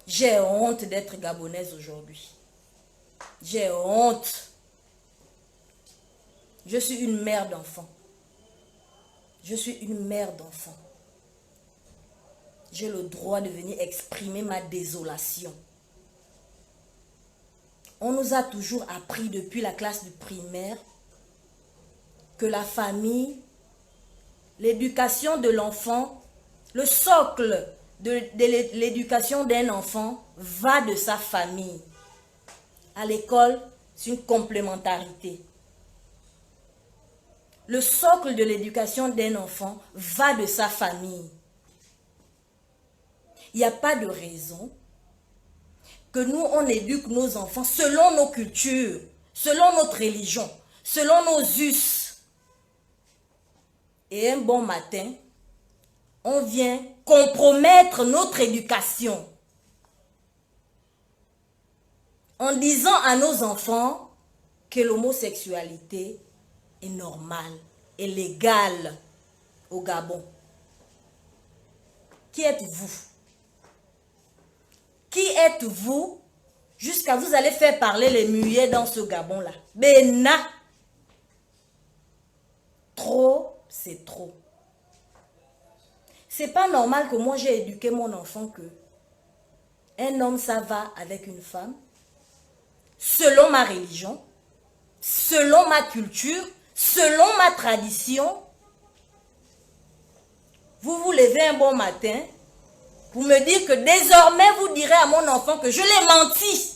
J'ai honte d'être gabonaise aujourd'hui. J'ai honte. Je suis une mère d'enfant. Je suis une mère d'enfant. J'ai le droit de venir exprimer ma désolation. On nous a toujours appris depuis la classe du primaire que la famille, l'éducation de l'enfant, le socle de l'éducation d'un enfant va de sa famille. À l'école, c'est une complémentarité. Le socle de l'éducation d'un enfant va de sa famille. Il n'y a pas de raison que nous, on éduque nos enfants selon nos cultures, selon notre religion, selon nos us. Et un bon matin, on vient compromettre notre éducation en disant à nos enfants que l'homosexualité est normale et légale au Gabon. Qui êtes-vous? Qui êtes-vous jusqu'à vous allez faire parler les muets dans ce Gabon-là? Bena! Trop, c'est trop. C'est pas normal que moi j'ai éduqué mon enfant que un homme ça va avec une femme selon ma religion, selon ma culture, selon ma tradition. Vous vous levez un bon matin pour me dire que désormais vous direz à mon enfant que je l'ai menti.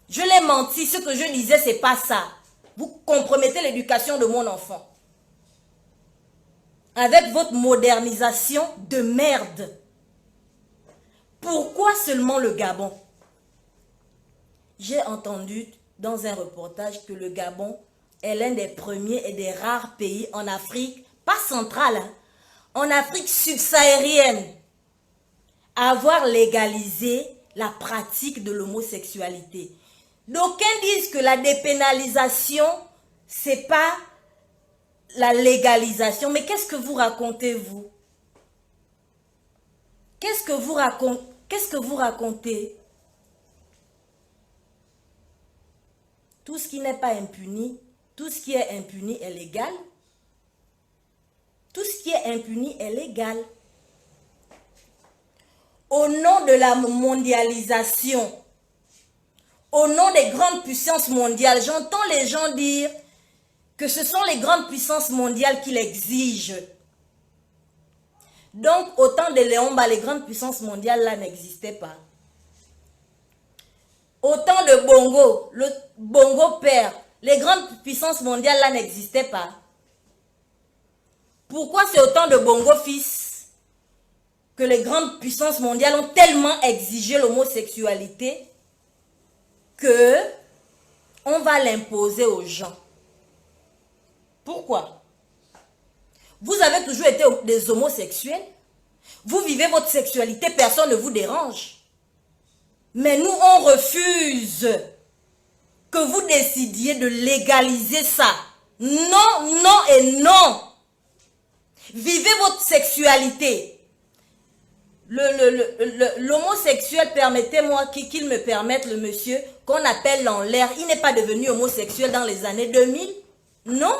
Je l'ai menti, ce que je disais c'est pas ça. Vous compromettez l'éducation de mon enfant. Avec votre modernisation de merde. Pourquoi seulement le Gabon? J'ai entendu dans un reportage que le Gabon est l'un des premiers et des rares pays en Afrique, pas centrale, hein, en Afrique subsaharienne, à avoir légalisé la pratique de l'homosexualité. D'aucuns disent que la dépénalisation, c'est pas la légalisation. Mais qu'est-ce que vous racontez, vous? Qu'est-ce que vous racontez? Tout ce qui n'est pas impuni, tout ce qui est impuni est légal. Tout ce qui est impuni est légal. Au nom de la mondialisation, au nom des grandes puissances mondiales, j'entends les gens dire que ce sont les grandes puissances mondiales qui l'exigent. Donc, au temps de Léomba, les grandes puissances mondiales là n'existaient pas. Au temps de Bongo, le Bongo père, les grandes puissances mondiales là n'existaient pas. Pourquoi c'est au temps de Bongo fils que les grandes puissances mondiales ont tellement exigé l'homosexualité que on va l'imposer aux gens? Pourquoi? Vous avez toujours été des homosexuels. Vous vivez votre sexualité, personne ne vous dérange. Mais nous, on refuse que vous décidiez de légaliser ça. Non, non et non. Vivez votre sexualité. L'homosexuel, permettez-moi qu'il me permette, le monsieur qu'on appelle en l'air, il n'est pas devenu homosexuel dans les années 2000. Non.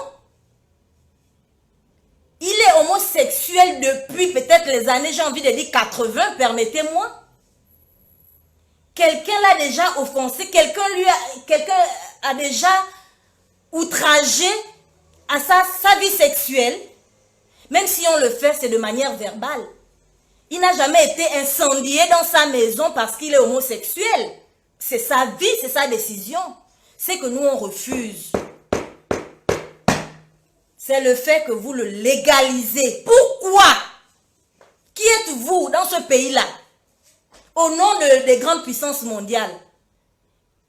Il est homosexuel depuis peut-être les années, j'ai envie de dire 80, permettez-moi. Quelqu'un l'a déjà offensé, quelqu'un a déjà outragé à sa vie sexuelle. Même si on le fait, c'est de manière verbale. Il n'a jamais été incendié dans sa maison parce qu'il est homosexuel. C'est sa vie, c'est sa décision. C'est que nous, on refuse. C'est le fait que vous le légalisez. Pourquoi? Qui êtes-vous dans ce pays-là? Au nom des grandes puissances mondiales.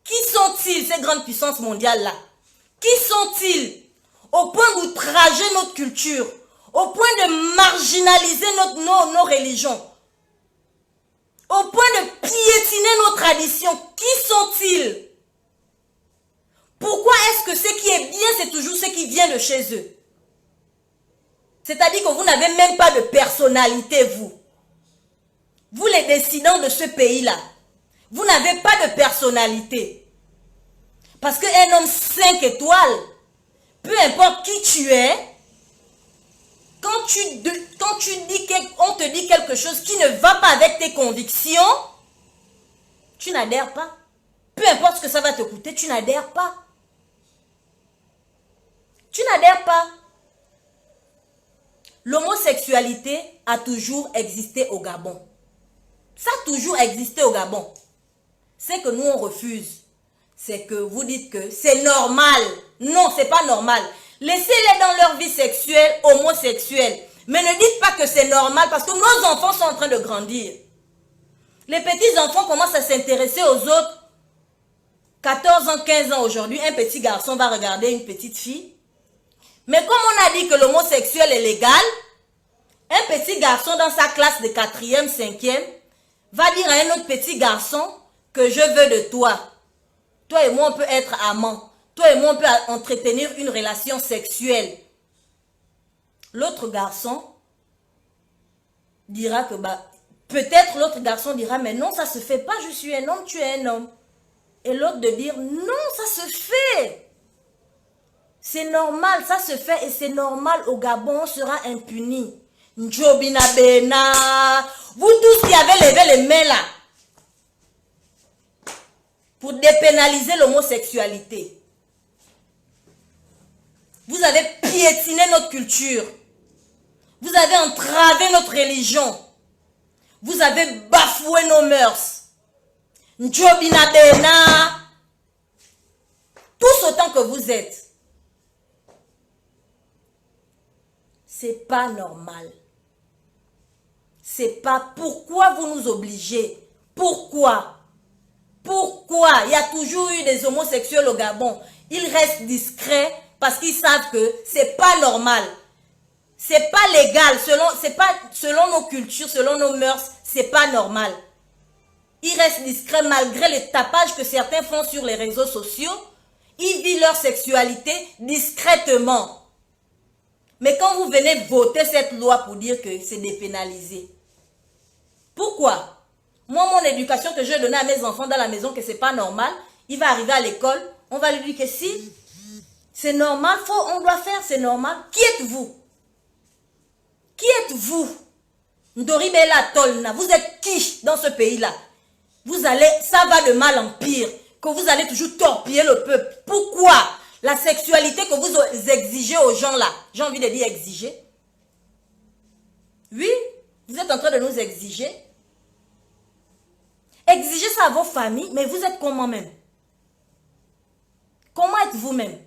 Qui sont-ils, ces grandes puissances mondiales-là? Qui sont-ils? Au point d'outrager notre culture, au point de marginaliser nos religions, au point de piétiner nos traditions. Qui sont-ils? Pourquoi est-ce que ce qui est bien, c'est toujours ce qui vient de chez eux? C'est-à-dire que vous n'avez même pas de personnalité, vous. Vous les décidants de ce pays-là, vous n'avez pas de personnalité. Parce qu'un homme 5 étoiles, peu importe qui tu es, quand on te dit quelque chose qui ne va pas avec tes convictions, tu n'adhères pas. Peu importe ce que ça va te coûter, tu n'adhères pas. Tu n'adhères pas. L'homosexualité a toujours existé au Gabon. Ça a toujours existé au Gabon. C'est que nous, on refuse. C'est que vous dites que c'est normal. Non, c'est pas normal. Laissez-les dans leur vie sexuelle, homosexuelle. Mais ne dites pas que c'est normal parce que nos enfants sont en train de grandir. Les petits enfants commencent à s'intéresser aux autres. 14 ans, 15 ans aujourd'hui, un petit garçon va regarder une petite fille. Mais comme on a dit que l'homosexuel est légal, un petit garçon dans sa classe de 4e, 5e va dire à un autre petit garçon que je veux de toi. Toi et moi, on peut être amants. Toi et moi, on peut entretenir une relation sexuelle. L'autre garçon dira que, peut-être l'autre garçon dira, mais non, ça se fait pas, je suis un homme, tu es un homme. Et l'autre de dire, non, ça se fait. C'est normal, ça se fait et c'est normal au Gabon, on sera impuni. Njobina Bena, vous tous qui avez levé les mains là, pour dépénaliser l'homosexualité. Vous avez piétiné notre culture. Vous avez entravé notre religion. Vous avez bafoué nos mœurs. Njobina Bena, tous autant que vous êtes. C'est pas normal. C'est pas pourquoi vous nous obligez. Pourquoi? Pourquoi? Il y a toujours eu des homosexuels au Gabon. Ils restent discrets parce qu'ils savent que c'est pas normal. C'est pas légal. Selon nos cultures, selon nos mœurs, c'est pas normal. Ils restent discrets malgré les tapages que certains font sur les réseaux sociaux. Ils vivent leur sexualité discrètement. Mais quand vous venez voter cette loi pour dire que c'est dépénalisé, pourquoi? Moi, mon éducation que je vais donner à mes enfants dans la maison, que c'est pas normal, il va arriver à l'école, on va lui dire que si, c'est normal, on doit faire, c'est normal. Qui êtes-vous? Qui êtes-vous? Ndoribela Tolna, vous êtes qui dans ce pays-là? Ça va de mal en pire, que vous allez toujours torpiller le peuple. Pourquoi? La sexualité que vous exigez aux gens là, j'ai envie de dire exiger. Oui, vous êtes en train de nous exiger. Exigez ça à vos familles, mais vous êtes comment même? Comment êtes-vous même?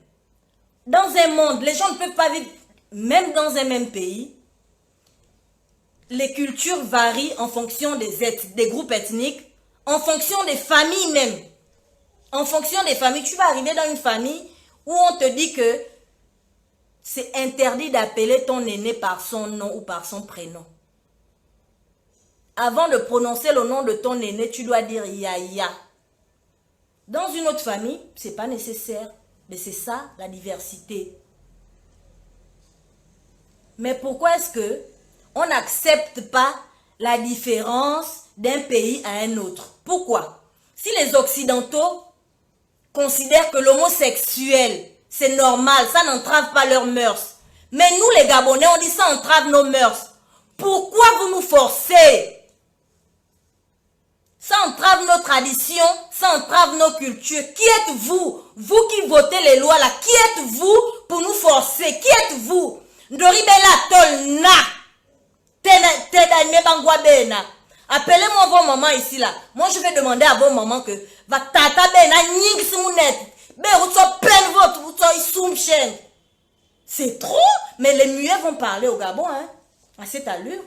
Dans un monde, les gens ne peuvent pas vivre, même dans un même pays. Les cultures varient en fonction des groupes ethniques, en fonction des familles même. En fonction des familles, tu vas arriver dans une famille où on te dit que c'est interdit d'appeler ton aîné par son nom ou par son prénom. Avant de prononcer le nom de ton aîné, tu dois dire Yaya. Dans une autre famille, ce n'est pas nécessaire. Mais c'est ça, la diversité. Mais pourquoi est-ce que on n'accepte pas la différence d'un pays à un autre? Pourquoi? Si les Occidentaux considèrent que l'homosexuel, c'est normal, ça n'entrave pas leurs mœurs. Mais nous, les Gabonais, on dit ça entrave nos mœurs. Pourquoi vous nous forcez? Ça entrave nos traditions, ça entrave nos cultures. Qui êtes-vous? Vous qui votez les lois là, qui êtes-vous pour nous forcer? Qui êtes-vous? Ndoribela Tolna. Appelez-moi vos mamans ici là. Moi je vais demander à vos mamans que va tata bena nying sumunet. Be vous plein votre vous soum chen. C'est trop, mais les muets vont parler au Gabon hein. À cette allure.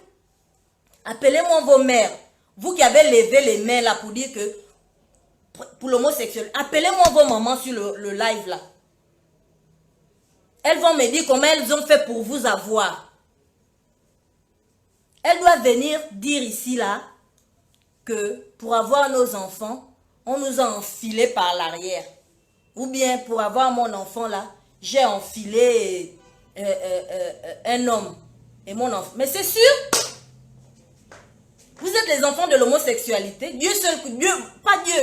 Appelez-moi vos mères. Vous qui avez levé les mains là pour dire que pour l'homosexuel, appelez-moi vos mamans sur le live là. Elles vont me dire comment elles ont fait pour vous avoir. Elles doivent venir dire ici là que pour avoir nos enfants, on nous a enfilés par l'arrière. Ou bien pour avoir mon enfant là, j'ai enfilé un homme et mon enfant. Mais c'est sûr. Vous êtes les enfants de l'homosexualité. Dieu seul, Dieu, pas Dieu.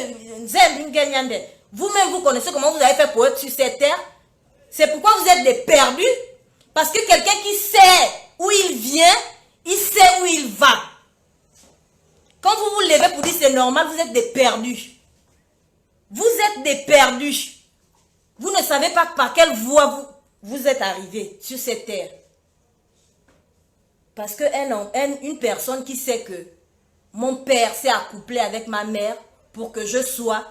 Vous-même, vous connaissez comment vous avez fait pour être sur cette terre. C'est pourquoi vous êtes des perdus. Parce que quelqu'un qui sait où il vient, il sait où il va. Quand vous vous levez pour dire c'est normal, vous êtes des perdus. Vous êtes des perdus. Vous ne savez pas par quelle voie vous êtes arrivés sur cette terre. Parce que une personne qui sait que mon père s'est accouplé avec ma mère pour que je sois,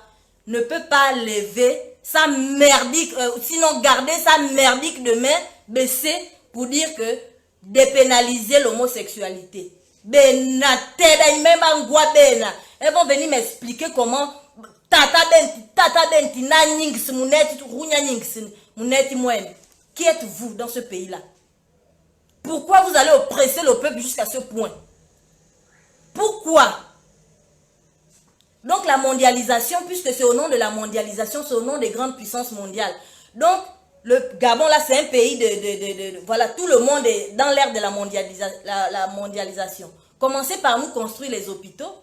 ne peut pas lever sa merdique, sinon garder sa merdique de main baissée pour dire que dépénaliser l'homosexualité. Elles vont venir m'expliquer comment qui êtes-vous dans ce pays-là? Pourquoi vous allez oppresser le peuple jusqu'à ce point? Pourquoi? Donc la mondialisation, puisque c'est au nom de la mondialisation, c'est au nom des grandes puissances mondiales. Donc le Gabon là, c'est un pays voilà, tout le monde est dans l'ère de la mondialisation. Commencez par nous construire les hôpitaux.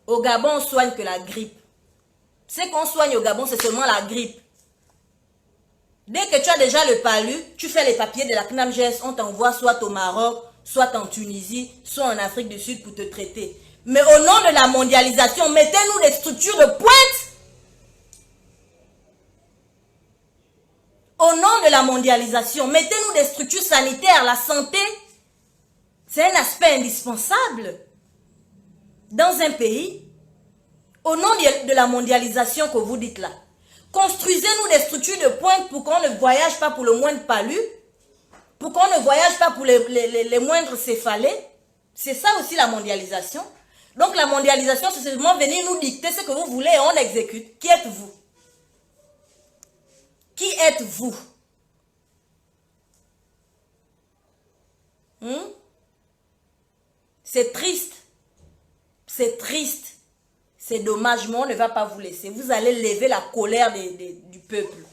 Au Gabon, on soigne que la grippe. Ce qu'on soigne au Gabon, c'est seulement la grippe. Dès que tu as déjà le palu, tu fais les papiers de la CNAMGS, on t'envoie soit au Maroc, soit en Tunisie, soit en Afrique du Sud pour te traiter. Mais au nom de la mondialisation, mettez-nous des structures de pointe. Au nom de la mondialisation, mettez-nous des structures sanitaires. La santé, c'est un aspect indispensable dans un pays. Au nom de la mondialisation que vous dites là, construisez-nous des structures de pointe pour qu'on ne voyage pas pour le moindre palu, pour qu'on ne voyage pas pour les moindres céphalées. C'est ça aussi la mondialisation. Donc la mondialisation, c'est seulement venir nous dicter ce que vous voulez et on exécute. Qui êtes-vous? Qui êtes-vous? C'est triste. C'est triste. C'est dommage, mais on ne va pas vous laisser. Vous allez lever la colère du peuple.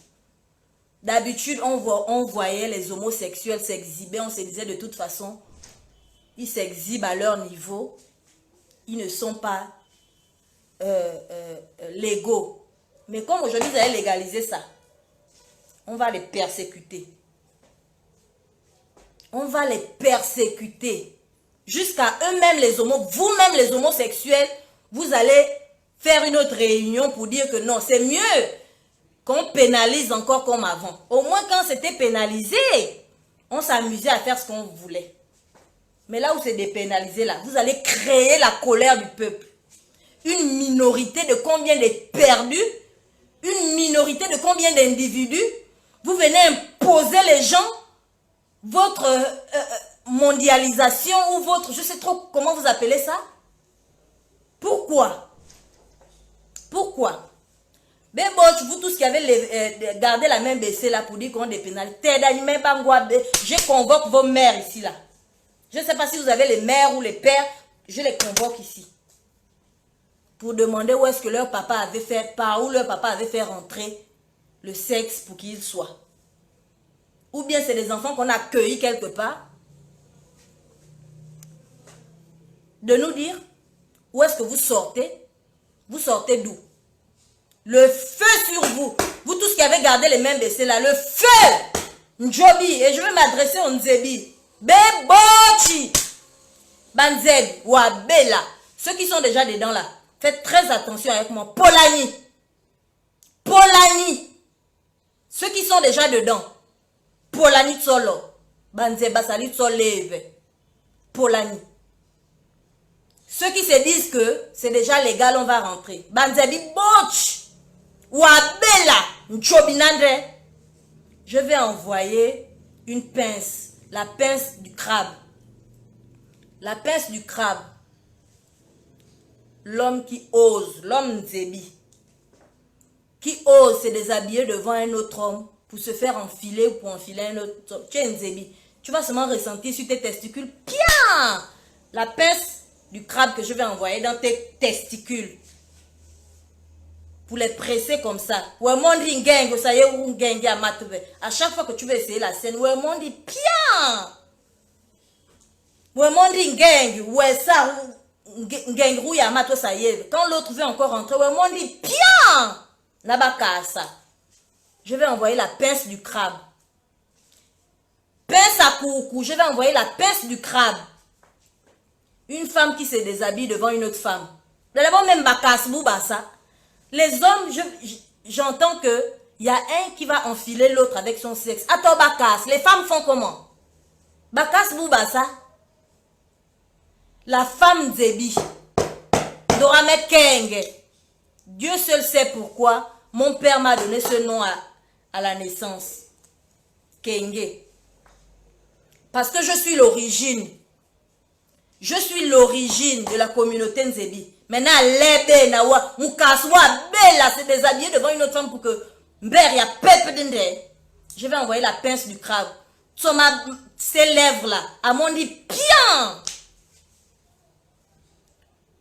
D'habitude, on voyait les homosexuels s'exhiber. On se disait de toute façon, ils s'exhibent à leur niveau. Ils ne sont pas légaux. Mais comme aujourd'hui, vous allez légaliser ça, on va les persécuter. On va les persécuter. Jusqu'à eux-mêmes, vous-même les homosexuels, vous allez faire une autre réunion pour dire que non, c'est mieux qu'on pénalise encore comme avant. Au moins, quand c'était pénalisé, on s'amusait à faire ce qu'on voulait. Mais là où c'est dépénalisé, là, vous allez créer la colère du peuple. Une minorité de combien de perdus? Une minorité de combien d'individus? Vous venez imposer les gens votre mondialisation ou votre, je sais trop comment vous appelez ça. Pourquoi? Pourquoi? Ben bon, vous tous qui avez gardé la main baissée là pour dire qu'on dépénalise, je convoque vos mères ici là. Je ne sais pas si vous avez les mères ou les pères, je les convoque ici. Pour demander où est-ce que leur papa avait fait, par où leur papa avait fait rentrer le sexe pour qu'il soit. Ou bien c'est des enfants qu'on a accueillis quelque part. De nous dire où est-ce que vous sortez. Vous sortez d'où? Le feu sur vous. Vous tous qui avez gardé les mains baissées là. Le feu. Njobi. Et je vais m'adresser au Nzebi. Bebochi. Banzeb. Wabela. Ceux qui sont déjà dedans là. Faites très attention avec moi. Polani. Polani. Ceux qui sont déjà dedans. Polani solo. Banzeba sali soleve. Polani. Ceux qui se disent que c'est déjà légal, on va rentrer. Banzebi Boch. Wabela. Nchobinandre. Je vais envoyer une pince. La pince du crabe. La pince du crabe. L'homme qui ose. L'homme Nzebi. Qui ose se déshabiller devant un autre homme pour se faire enfiler ou pour enfiler un autre homme. Tu es Nzebi. Tu vas seulement ressentir sur tes testicules. Pian! La pince du crabe que je vais envoyer dans tes testicules. Pour les presser comme ça. À chaque fois que tu veux essayer la scène, pian! Ouais ça, Ngengrou Yamato ça y est. Quand l'autre veut encore rentrer, ouais, moi on dit bien. Nabakasa. Je vais envoyer la pince du crabe. Pince à coucou. Je vais envoyer la pince du crabe. Une femme qui se déshabille devant une autre femme. D'abord même Bakas Boubassa. Les hommes, j'entends que il y a un qui va enfiler l'autre avec son sexe. Attends Bakas, les femmes font comment? Bakas Boubassa. La femme Zébi. Dorame Keng. Dieu seul sait pourquoi mon père m'a donné ce nom à la naissance. Kenge. Parce que je suis l'origine. Je suis l'origine de la communauté Nzébi. Maintenant, l'ébé, nawa, moukaswa, bella, c'est déshabillé devant une autre femme pour que mbère, y a pepe dende. Je vais envoyer la pince du crabe. Ces lèvres-là, à mon dit, bien.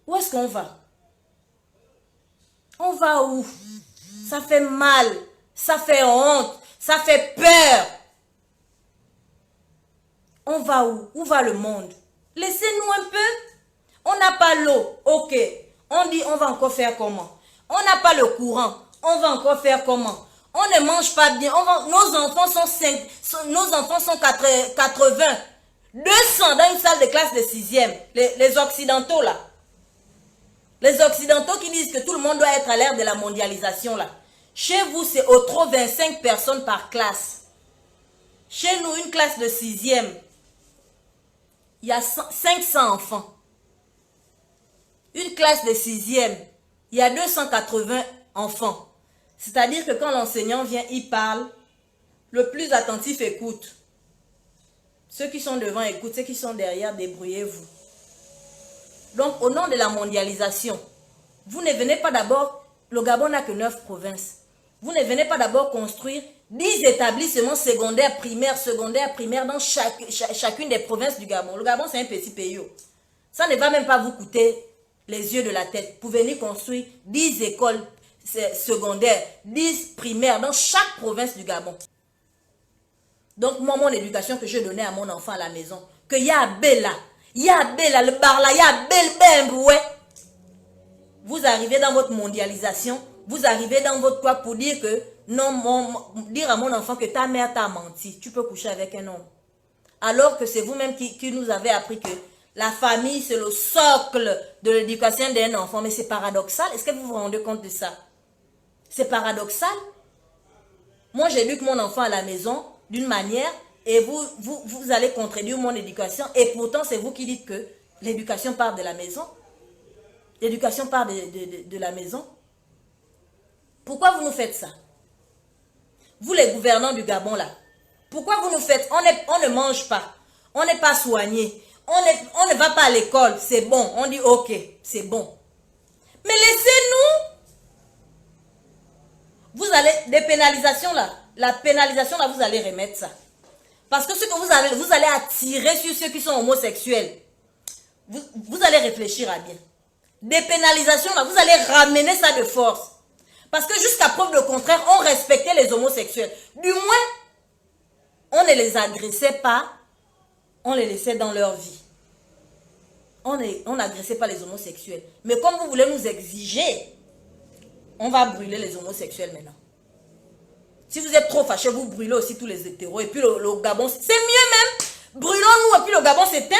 Où est-ce qu'on va? On va où? Ça fait mal, ça fait honte, ça fait peur. On va où? Où va le monde? Laissez-nous un peu. On n'a pas l'eau, ok. On dit on va encore faire comment? On n'a pas le courant, on va encore faire comment? On ne mange pas bien. Nos enfants sont 80, 200 dans une salle de classe de 6e. Les occidentaux là. Les occidentaux qui disent que tout le monde doit être à l'ère de la mondialisation là. Chez vous, c'est au trop 25 personnes par classe. Chez nous, une classe de 6e, il y a 500 enfants. Une classe de 6e, il y a 280 enfants. C'est-à-dire que quand l'enseignant vient, il parle, le plus attentif écoute. Ceux qui sont devant écoutent, ceux qui sont derrière, débrouillez-vous. Donc, au nom de la mondialisation, vous ne venez pas d'abord, le Gabon n'a que 9 provinces. Vous ne venez pas d'abord construire 10 établissements secondaires, primaires dans chacune des provinces du Gabon. Le Gabon, c'est un petit pays. Ça ne va même pas vous coûter les yeux de la tête pour venir construire 10 écoles secondaires, 10 primaires dans chaque province du Gabon. Donc, moi, mon éducation que je donnais à mon enfant à la maison, que ya bella, le barla, ya bel, ouais. Vous arrivez dans votre mondialisation, vous arrivez dans votre quoi pour dire que, non, dire à mon enfant que ta mère t'a menti, tu peux coucher avec un homme. Alors que c'est vous-même qui nous avez appris que la famille, c'est le socle de l'éducation d'un enfant. Mais c'est paradoxal. Est-ce que vous vous rendez compte de ça? C'est paradoxal. Moi, j'éduque mon enfant à la maison d'une manière et vous allez contredire mon éducation. Et pourtant, c'est vous qui dites que l'éducation part de la maison. L'éducation part de la maison. Pourquoi vous nous faites ça? Vous, les gouvernants du Gabon, là. Pourquoi vous nous faites? On ne mange pas. On n'est pas soigné. On ne va pas à l'école, c'est bon. On dit ok, c'est bon. Mais laissez-nous. Vous allez, des pénalisations là, la pénalisation là, vous allez remettre ça. Parce que ce que vous allez attirer sur ceux qui sont homosexuels, vous allez réfléchir à bien. Des pénalisations là, vous allez ramener ça de force. Parce que jusqu'à preuve de contraire, on respectait les homosexuels. Du moins, on ne les agressait pas. On les laissait dans leur vie. On n'agressait pas les homosexuels. Mais comme vous voulez nous exiger, on va brûler les homosexuels maintenant. Si vous êtes trop fâchés, vous brûlez aussi tous les hétéros. Et puis le Gabon, c'est mieux même. Brûlons-nous et puis le Gabon s'éteint.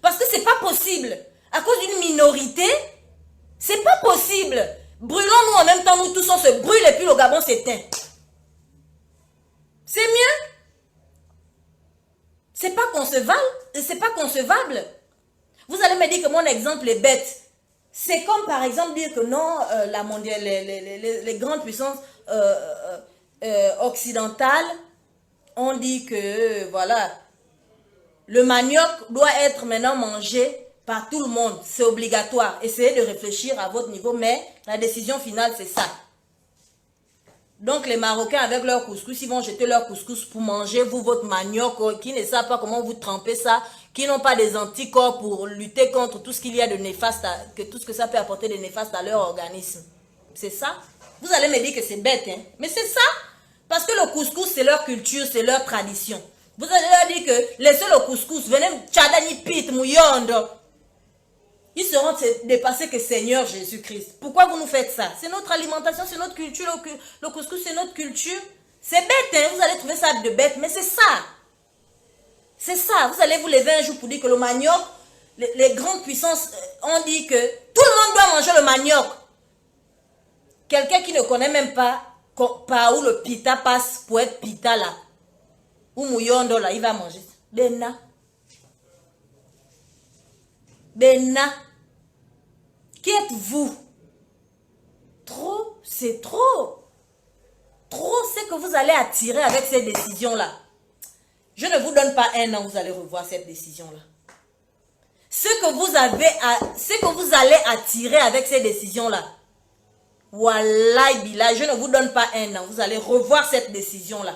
Parce que c'est pas possible. À cause d'une minorité, c'est pas possible. Brûlons-nous en même temps, nous tous on se brûle et puis le Gabon s'éteint. C'est mieux. C'est pas concevable. C'est pas concevable. Vous allez me dire que mon exemple est bête. C'est comme par exemple dire que non, les grandes puissances occidentales ont dit que voilà, le manioc doit être maintenant mangé par tout le monde. C'est obligatoire. Essayez de réfléchir à votre niveau, mais la décision finale c'est ça. Donc les Marocains avec leur couscous, ils vont jeter leur couscous pour manger, vous, votre manioc, qui ne savent pas comment vous trempez ça, qui n'ont pas des anticorps pour lutter contre tout ce qu'il y a de néfaste, tout ce que ça peut apporter de néfaste à leur organisme. C'est ça? Vous allez me dire que c'est bête, hein? Mais c'est ça. Parce que le couscous, c'est leur culture, c'est leur tradition. Vous allez leur dire que laissez le couscous, venez tchadani pit mouyondo. Ils seront dépassés que Seigneur Jésus-Christ. Pourquoi vous nous faites ça? C'est notre alimentation, c'est notre culture. Le couscous, c'est notre culture. C'est bête, hein? Vous allez trouver ça de bête, mais c'est ça. C'est ça. Vous allez vous lever un jour pour dire que le manioc, les grandes puissances ont dit que tout le monde doit manger le manioc. Quelqu'un qui ne connaît même pas par où le pita passe pour être pita là, ou mouyondo là, il va manger. Benna. Benna. Qui êtes-vous? Trop, c'est trop. Trop, c'est que vous allez attirer avec ces décisions-là. Je ne vous donne pas un an, vous allez revoir cette décision-là. Ce que vous allez attirer avec ces décisions-là, Wallahi billah, je ne vous donne pas un an, vous allez revoir cette décision-là.